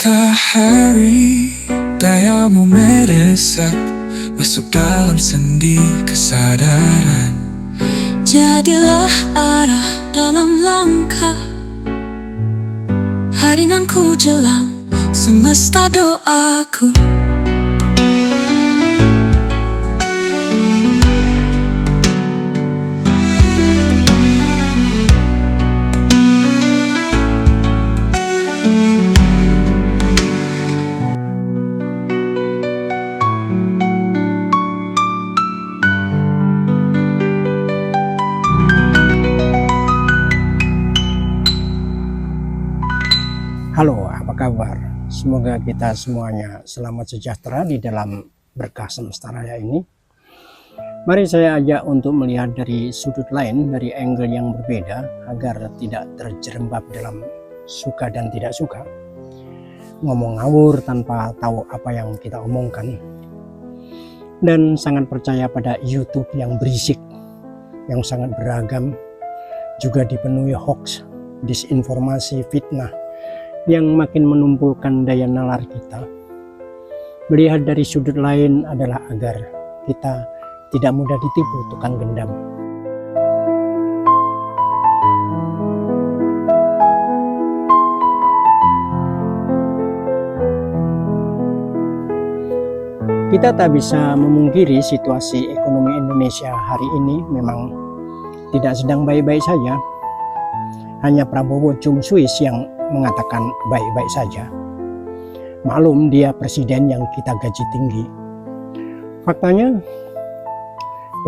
Matahari, dayamu meresap masuk dalam sendi kesadaran. Jadilah arah dalam langkah haringanku jelang semesta doaku. Halo, apa kabar? Semoga kita semuanya selamat sejahtera di dalam berkah semesta raya ini. Mari saya ajak untuk melihat dari sudut lain, dari angle yang berbeda, agar tidak terjerembab dalam suka dan tidak suka. Ngomong ngawur tanpa tahu apa yang kita omongkan. Dan sangat percaya pada YouTube yang berisik, yang sangat beragam, juga dipenuhi hoax, disinformasi, fitnah, yang makin menumpukan daya nalar kita. Melihat dari sudut lain adalah agar kita tidak mudah ditipu tukang gendam. Kita tak bisa memungkiri situasi ekonomi Indonesia hari ini memang tidak sedang baik-baik saja. Hanya Prabowo cum Suis yang mengatakan baik-baik saja. Maklum dia presiden yang kita gaji tinggi. Faktanya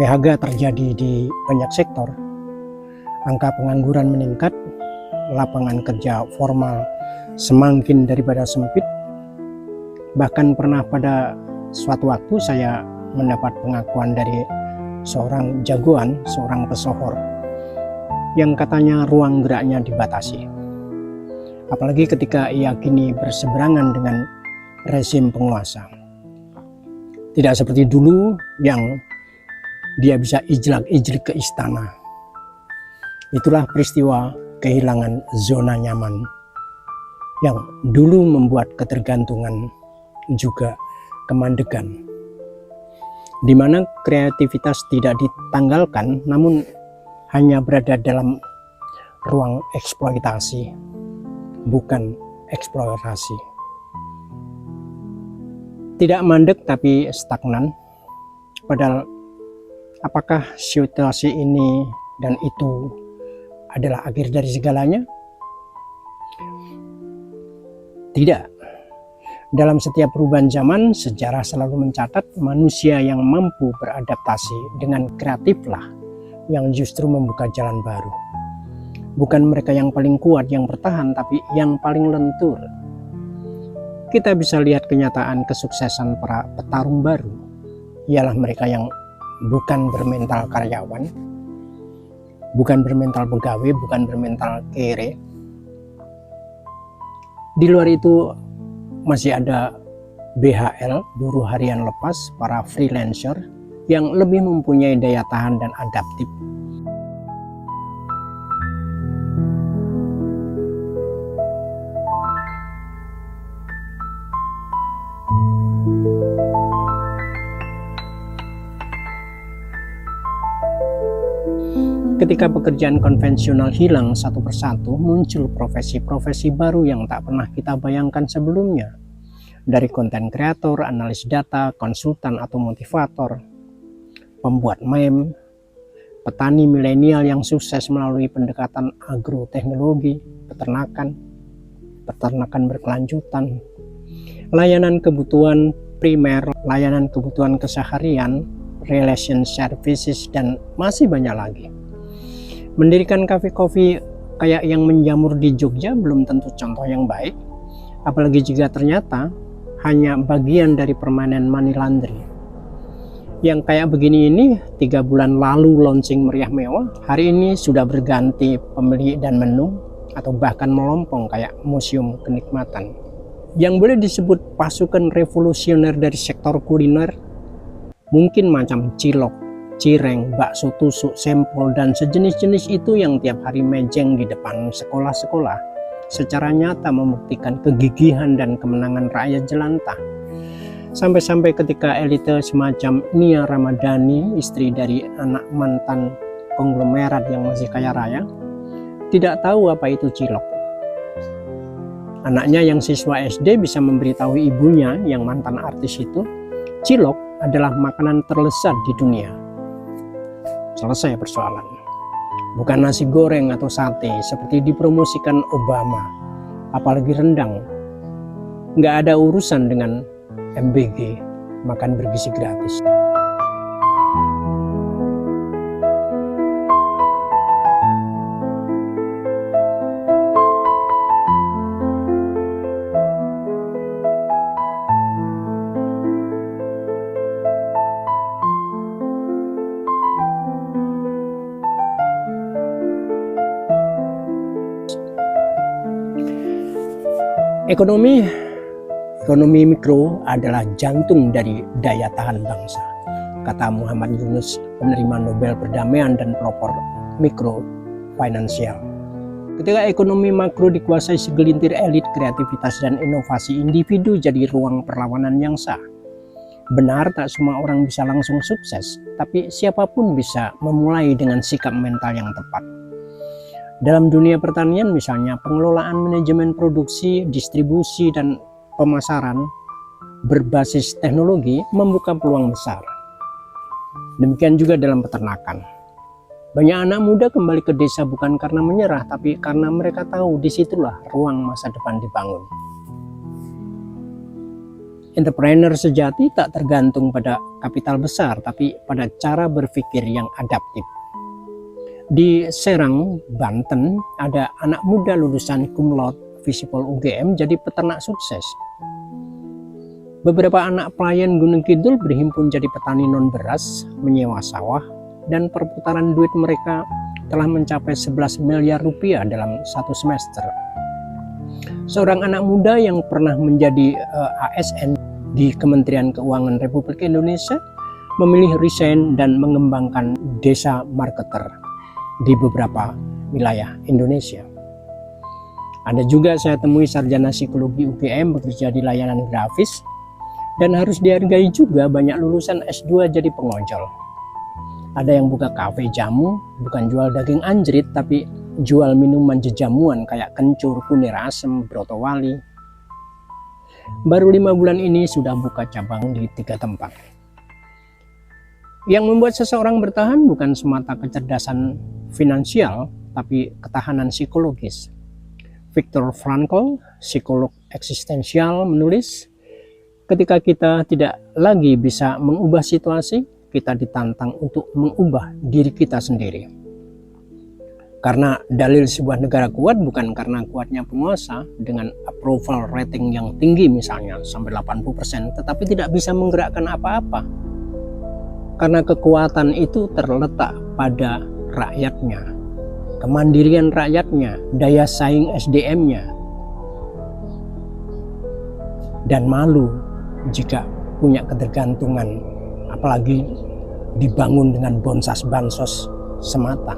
PHK terjadi di banyak sektor. Angka pengangguran meningkat, lapangan kerja formal semakin daripada sempit. Bahkan pernah pada suatu waktu saya mendapat pengakuan dari seorang jagoan, seorang pesohor yang katanya ruang geraknya dibatasi. Apalagi ketika ia kini berseberangan dengan rezim penguasa. Tidak seperti dulu yang dia bisa ijlak-ijlik ke istana. Itulah peristiwa kehilangan zona nyaman yang dulu membuat ketergantungan juga kemandegan. Di mana kreativitas tidak ditanggalkan namun hanya berada dalam ruang eksploitasi, bukan eksplorasi. Tidak mandek tapi stagnan. Padahal apakah situasi ini dan itu adalah akhir dari segalanya? Tidak. Dalam setiap perubahan zaman, sejarah selalu mencatat manusia yang mampu beradaptasi dengan kreatiflah yang justru membuka jalan baru. Bukan mereka yang paling kuat yang bertahan, tapi yang paling lentur. Kita bisa lihat kenyataan kesuksesan para petarung baru. Ialah mereka yang bukan bermental karyawan, bukan bermental pegawai, bukan bermental kere. Di luar itu masih ada BHL, buruh harian lepas, para freelancer yang lebih mempunyai daya tahan dan adaptif. Ketika pekerjaan konvensional hilang satu persatu, muncul profesi-profesi baru yang tak pernah kita bayangkan sebelumnya. Dari konten kreator, analis data, konsultan atau motivator, pembuat meme, petani milenial yang sukses melalui pendekatan agroteknologi, peternakan berkelanjutan, layanan kebutuhan primer, layanan kebutuhan keseharian, relation services, dan masih banyak lagi. Mendirikan kafe kopi kayak yang menjamur di Jogja belum tentu contoh yang baik, apalagi jika ternyata hanya bagian dari permainan money laundry. Yang kayak begini ini 3 bulan lalu launching meriah mewah, hari ini sudah berganti pembeli dan menu, atau bahkan melompong kayak museum kenikmatan. Yang boleh disebut pasukan revolusioner dari sektor kuliner mungkin macam cilok, cireng, bakso tusuk, sempol, dan sejenis-jenis itu yang tiap hari mejeng di depan sekolah-sekolah secara nyata membuktikan kegigihan dan kemenangan rakyat jelantah. Sampai-sampai ketika elite semacam Nia Ramadhani, istri dari anak mantan konglomerat yang masih kaya raya, tidak tahu apa itu cilok. Anaknya yang siswa SD bisa memberitahu ibunya yang mantan artis itu, cilok adalah makanan terlezat di dunia. Selesai persoalan. Bukan nasi goreng atau sate seperti dipromosikan Obama, apalagi rendang. Nggak ada urusan dengan MBG, makan bergizi gratis. Ekonomi mikro adalah jantung dari daya tahan bangsa, kata Muhammad Yunus, penerima Nobel Perdamaian dan pelopor mikro finansial. Ketika ekonomi makro dikuasai segelintir elit, kreativitas dan inovasi individu jadi ruang perlawanan yang sah. Benar, tak semua orang bisa langsung sukses, tapi siapapun bisa memulai dengan sikap mental yang tepat. Dalam dunia pertanian misalnya, pengelolaan manajemen produksi, distribusi, dan pemasaran berbasis teknologi membuka peluang besar. Demikian juga dalam peternakan. Banyak anak muda kembali ke desa bukan karena menyerah, tapi karena mereka tahu disitulah ruang masa depan dibangun. Entrepreneur sejati tak tergantung pada kapital besar, tapi pada cara berpikir yang adaptif. Di Serang, Banten, ada anak muda lulusan cum laude Visipol UGM jadi peternak sukses. Beberapa anak pelayan Gunung Kidul berhimpun jadi petani non beras, menyewa sawah, dan perputaran duit mereka telah mencapai 11 miliar rupiah dalam satu semester. Seorang anak muda yang pernah menjadi ASN di Kementerian Keuangan Republik Indonesia memilih resign dan mengembangkan desa marketer di beberapa wilayah Indonesia. Ada juga saya temui sarjana psikologi UGM bekerja di layanan grafis, dan harus dihargai juga banyak lulusan S2 jadi pengojol. Ada yang buka kafe jamu, bukan jual daging anjrit, tapi jual minuman jejamuan kayak kencur, kunir asem, broto wali. Baru 5 bulan ini sudah buka cabang di 3 tempat. Yang membuat seseorang bertahan bukan semata kecerdasan finansial, tapi ketahanan psikologis. Viktor Frankl, psikolog eksistensial, menulis, ketika kita tidak lagi bisa mengubah situasi, kita ditantang untuk mengubah diri kita sendiri. Karena dalil sebuah negara kuat bukan karena kuatnya penguasa dengan approval rating yang tinggi misalnya sampai 80%, tetapi tidak bisa menggerakkan apa-apa. Karena kekuatan itu terletak pada rakyatnya, kemandirian rakyatnya, daya saing SDM-nya, dan malu jika punya ketergantungan, apalagi dibangun dengan bansos semata.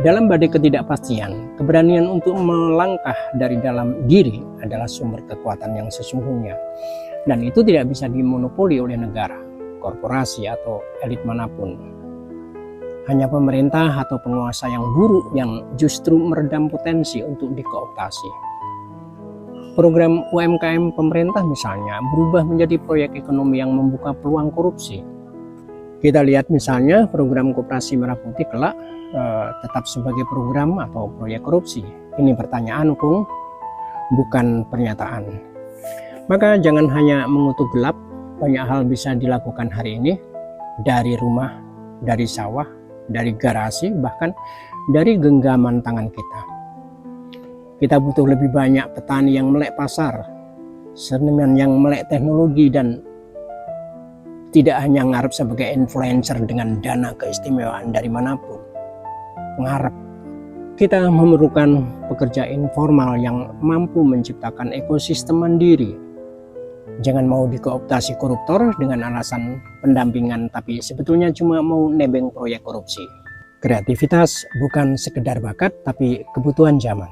Dalam badai ketidakpastian, keberanian untuk melangkah dari dalam diri adalah sumber kekuatan yang sesungguhnya. Dan itu tidak bisa dimonopoli oleh negara, korporasi, atau elit manapun. Hanya pemerintah atau penguasa yang buruk yang justru meredam potensi untuk dikooptasi. Program UMKM pemerintah misalnya berubah menjadi proyek ekonomi yang membuka peluang korupsi. Kita lihat misalnya program Koperasi Merah Putih kelak tetap sebagai program atau proyek korupsi. Ini pertanyaan, Kung, bukan pernyataan. Maka jangan hanya mengutuk gelap, banyak hal bisa dilakukan hari ini dari rumah, dari sawah, dari garasi, bahkan dari genggaman tangan kita. Kita butuh lebih banyak petani yang melek pasar, seniman yang melek teknologi, dan tidak hanya ngarep sebagai influencer dengan dana keistimewaan dari manapun. Ngarep Kita memerlukan pekerja informal yang mampu menciptakan ekosistem mandiri. Jangan mau dikooptasi koruptor dengan alasan pendampingan, tapi sebetulnya cuma mau nebeng proyek korupsi. Kreativitas bukan sekedar bakat, tapi kebutuhan zaman.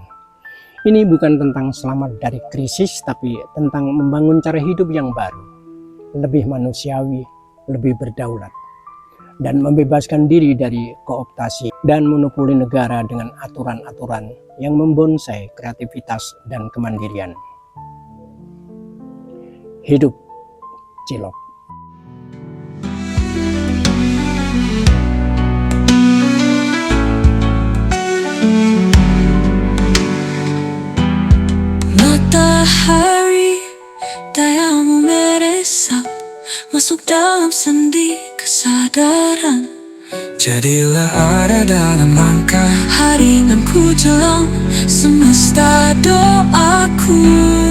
Ini bukan tentang selamat dari krisis, tapi tentang membangun cara hidup yang baru, lebih manusiawi, lebih berdaulat, dan membebaskan diri dari kooptasi dan monopoli negara dengan aturan-aturan yang membonsai kreativitas dan kemandirian. Hidup Cilok. Matahari, dayamu meresap masuk dalam sendi kesadaran. Jadilah ada dalam langkah Hari nan ku jelang semesta doaku.